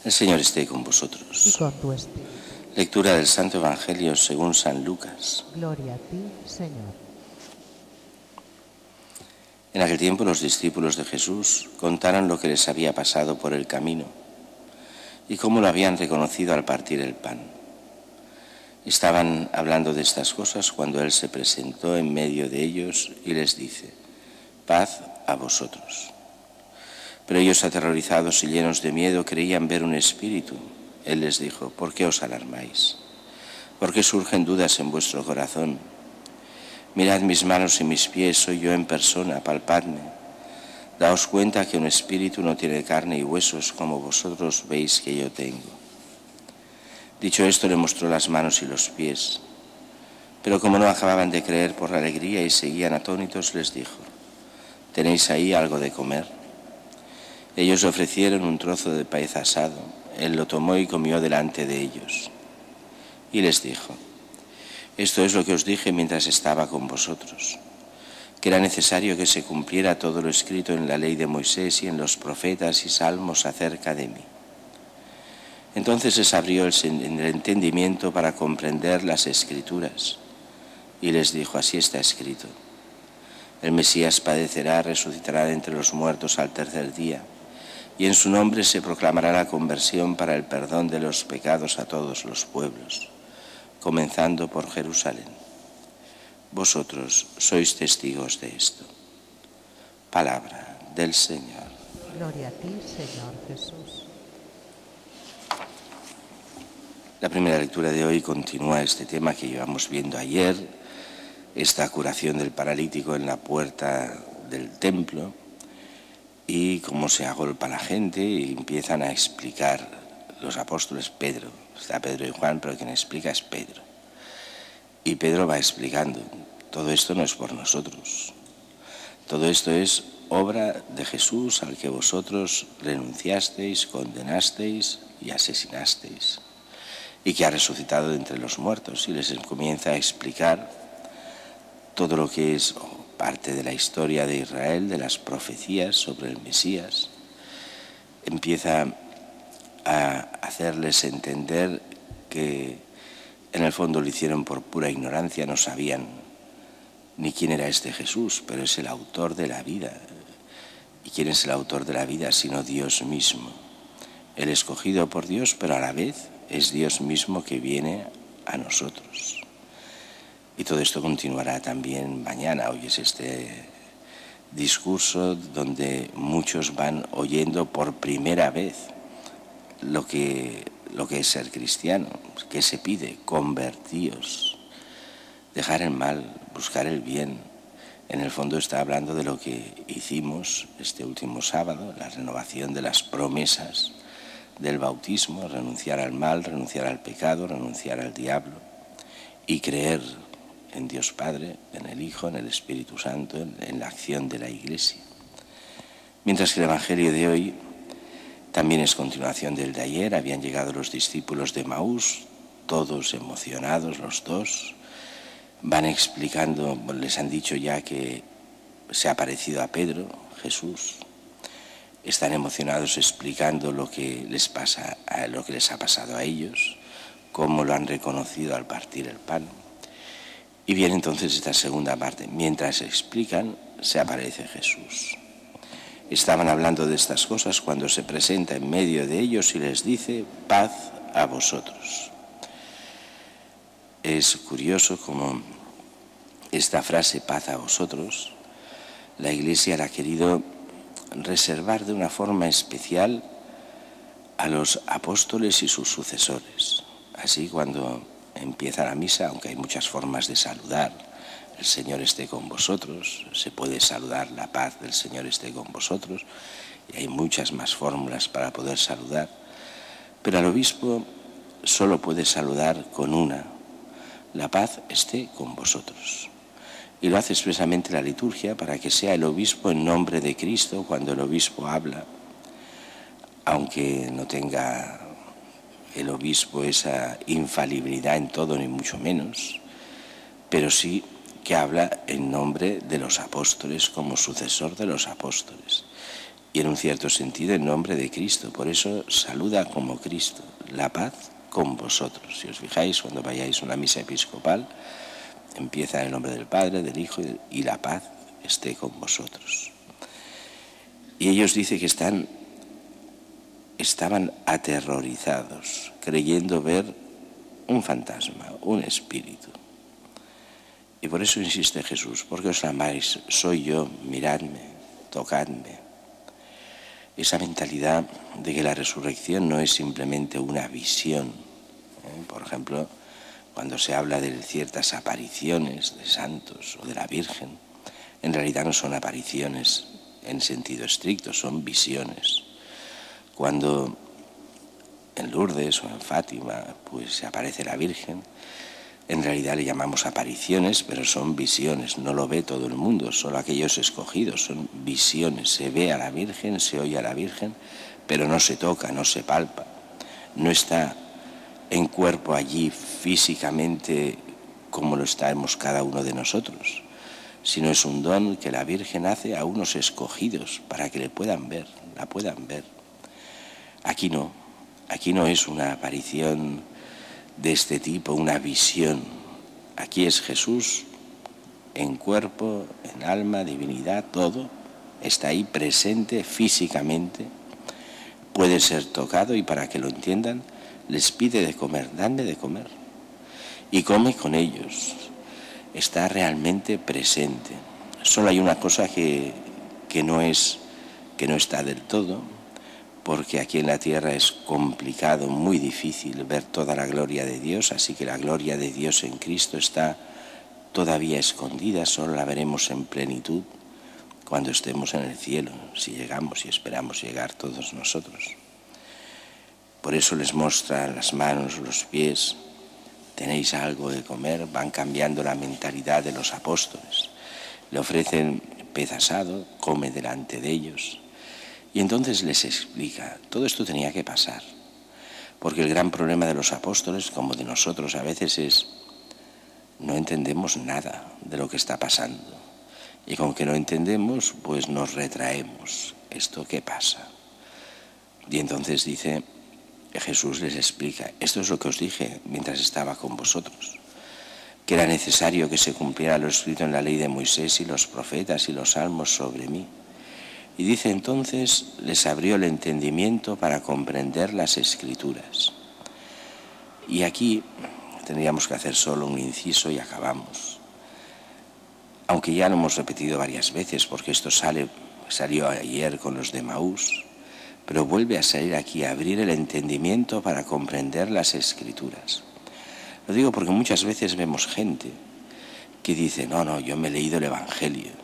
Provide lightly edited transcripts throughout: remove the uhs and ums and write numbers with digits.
El Señor esté con y vosotros. con tu espíritu. Lectura del Santo Evangelio según San Lucas. Gloria a ti, Señor. En aquel tiempo los discípulos de Jesús contaron lo que les había pasado por el camino y cómo lo habían reconocido al partir el pan. Estaban hablando de estas cosas cuando Él se presentó en medio de ellos y les dice: paz a vosotros. Pero ellos, aterrorizados y llenos de miedo, creían ver un espíritu. Él les dijo: ¿por qué os alarmáis? ¿Por qué surgen dudas en vuestro corazón? Mirad mis manos y mis pies, soy yo en persona, palpadme. Daos cuenta que un espíritu no tiene carne y huesos como vosotros veis que yo tengo. Dicho esto, le mostró las manos y los pies. Pero como no acababan de creer por la alegría y seguían atónitos, les dijo: ¿tenéis ahí algo de comer? Ellos le ofrecieron un trozo de pez asado. Él lo tomó y comió delante de ellos. Y les dijo: esto es lo que os dije mientras estaba con vosotros, que era necesario que se cumpliera todo lo escrito en la ley de Moisés y en los profetas y salmos acerca de mí. Entonces les abrió el entendimiento para comprender las Escrituras y les dijo: así está escrito: el Mesías padecerá, resucitará de entre los muertos al tercer día, y en su nombre se proclamará la conversión para el perdón de los pecados a todos los pueblos, comenzando por Jerusalén. Vosotros sois testigos de esto. Palabra del Señor. Gloria a ti, Señor Jesús. La primera lectura de hoy continúa este tema que llevamos viendo ayer, esta curación del paralítico en la puerta del templo, y cómo se agolpa la gente y empiezan a explicar los apóstoles. Pedro, está Pedro y Juan, pero quien explica es Pedro. Y Pedro va explicando: todo esto no es por nosotros, todo esto es obra de Jesús, al que vosotros renunciasteis, condenasteis y asesinasteis, y que ha resucitado de entre los muertos. Y les comienza a explicar todo lo que es parte de la historia de Israel, de las profecías sobre el Mesías. Empieza a hacerles entender que en el fondo lo hicieron por pura ignorancia, no sabían ni quién era este Jesús, pero es el autor de la vida. ¿Y quién es el autor de la vida sino Dios mismo? El escogido por Dios, pero a la vez es Dios mismo que viene a nosotros. Y todo esto continuará también mañana. Hoy es este discurso donde muchos van oyendo por primera vez lo que es ser cristiano. ¿Qué se pide? Convertíos, dejar el mal, buscar el bien. En el fondo está hablando de lo que hicimos este último sábado, la renovación de las promesas del bautismo: renunciar al mal, renunciar al pecado, renunciar al diablo y creer en Dios Padre, en el Hijo, en el Espíritu Santo, en la acción de la Iglesia. Mientras que el Evangelio de hoy también es continuación del de ayer. Habían llegado los discípulos de Emaús, todos emocionados, los dos. Van explicando, les han dicho ya que se ha parecido a Pedro, Jesús. Están emocionados explicando lo que les pasa, lo que les ha pasado a ellos, cómo lo han reconocido al partir el pan. Y viene entonces esta segunda parte. Mientras explican, se aparece Jesús. Estaban hablando de estas cosas cuando se presenta en medio de ellos y les dice: paz a vosotros. Es curioso cómo esta frase, paz a vosotros, la Iglesia la ha querido reservar de una forma especial a los apóstoles y sus sucesores. Así, cuando empieza la misa, aunque hay muchas formas de saludar: el Señor esté con vosotros, se puede saludar: la paz del Señor esté con vosotros, y hay muchas más fórmulas para poder saludar, pero al obispo solo puede saludar con una: la paz esté con vosotros. Y lo hace expresamente la liturgia para que sea el obispo en nombre de Cristo cuando el obispo habla, aunque no tenga el obispo esa infalibilidad en todo, ni mucho menos, pero sí que habla en nombre de los apóstoles como sucesor de los apóstoles. y en un cierto sentido en nombre de Cristo. Por eso saluda como Cristo, la paz con vosotros. Si os fijáis, cuando vayáis a una misa episcopal, empieza en el nombre del Padre, del Hijo y la paz esté con vosotros. Y ellos dicen que estaban aterrorizados, creyendo ver un fantasma, un espíritu. Y por eso insiste Jesús: ¿por qué os amáis? Soy yo, miradme, tocadme. Esa mentalidad de que la resurrección no es simplemente una visión. Por ejemplo, cuando se habla de ciertas apariciones de santos o de la Virgen, en realidad no son apariciones en sentido estricto, son visiones. Cuando en Lourdes o en Fátima pues se aparece la Virgen, en realidad le llamamos apariciones, pero son visiones, no lo ve todo el mundo, solo aquellos escogidos, son visiones. Se ve a la Virgen, se oye a la Virgen, pero no se toca, no se palpa, no está en cuerpo allí físicamente como lo estamos cada uno de nosotros, sino es un don que la Virgen hace a unos escogidos para que le puedan ver, la puedan ver. Aquí no es una aparición de este tipo, una visión. Aquí es Jesús en cuerpo, en alma, divinidad, todo está ahí presente físicamente, puede ser tocado, y para que lo entiendan les pide de comer, dadme de comer, y come con ellos, está realmente presente. Solo hay una cosa que no está del todo, porque aquí en la tierra es complicado, muy difícil ver toda la gloria de Dios, así que la gloria de Dios en Cristo está todavía escondida, solo la veremos en plenitud cuando estemos en el cielo, si llegamos y esperamos llegar todos nosotros. Por eso les muestra las manos, los pies, tenéis algo de comer, van cambiando la mentalidad de los apóstoles. Le ofrecen pez asado, come delante de ellos. Y entonces les explica, todo esto tenía que pasar, porque el gran problema de los apóstoles, como de nosotros a veces, es no entendemos nada de lo que está pasando. Y con que no entendemos, pues nos retraemos. ¿Esto qué pasa? Y entonces dice, Jesús les explica, esto es lo que os dije mientras estaba con vosotros, que era necesario que se cumpliera lo escrito en la ley de Moisés y los profetas y los salmos sobre mí. Y dice entonces, les abrió el entendimiento para comprender las Escrituras. Y aquí tendríamos que hacer solo un inciso y acabamos. Aunque ya lo hemos repetido varias veces, porque esto salió ayer con los de Maús, pero vuelve a salir aquí, a abrir el entendimiento para comprender las Escrituras. Lo digo porque muchas veces vemos gente que dice, no, yo me he leído el Evangelio,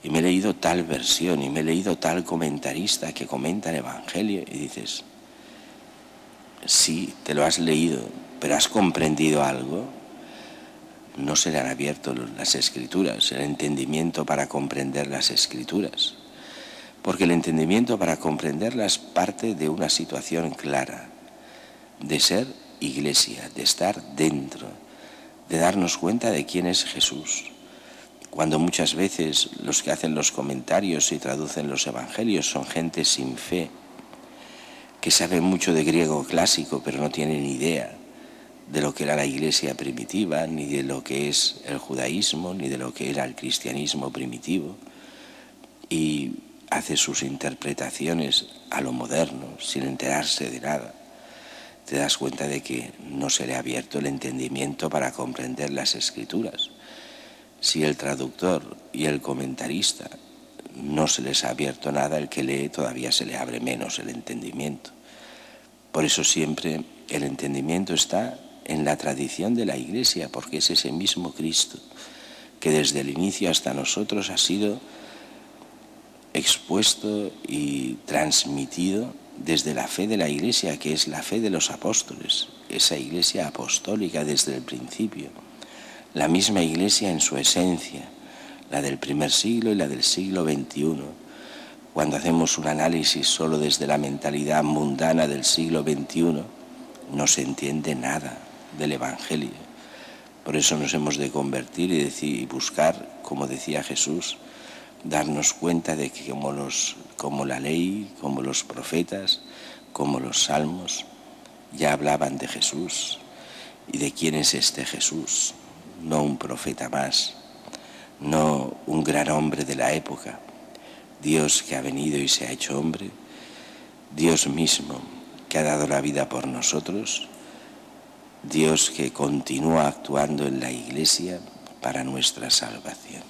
y me he leído tal versión, y me he leído tal comentarista que comenta el Evangelio, y dices, sí, te lo has leído, pero ¿has comprendido algo? No se le han abierto las Escrituras, el entendimiento para comprender las Escrituras, porque el entendimiento para comprenderlas parte de una situación clara, de ser iglesia, de estar dentro, de darnos cuenta de quién es Jesús. Cuando muchas veces los que hacen los comentarios y traducen los evangelios son gente sin fe, que saben mucho de griego clásico, pero no tienen idea de lo que era la iglesia primitiva, ni de lo que es el judaísmo, ni de lo que era el cristianismo primitivo, y hace sus interpretaciones a lo moderno, sin enterarse de nada. Te das cuenta de que no se le ha abierto el entendimiento para comprender las Escrituras. Si el traductor y el comentarista no se les ha abierto nada, el que lee todavía se le abre menos el entendimiento. Por eso siempre el entendimiento está en la tradición de la Iglesia, porque es ese mismo Cristo que desde el inicio hasta nosotros ha sido expuesto y transmitido desde la fe de la Iglesia, que es la fe de los apóstoles, esa Iglesia apostólica desde el principio. La misma Iglesia en su esencia, la del primer siglo y la del siglo XXI. Cuando hacemos un análisis solo desde la mentalidad mundana del siglo XXI, no se entiende nada del Evangelio. Por eso nos hemos de convertir y buscar, como decía Jesús, darnos cuenta de que como la ley, como los profetas, como los salmos, ya hablaban de Jesús y de quién es este Jesús, no un profeta más, no un gran hombre de la época, Dios que ha venido y se ha hecho hombre, Dios mismo que ha dado la vida por nosotros, Dios que continúa actuando en la Iglesia para nuestra salvación.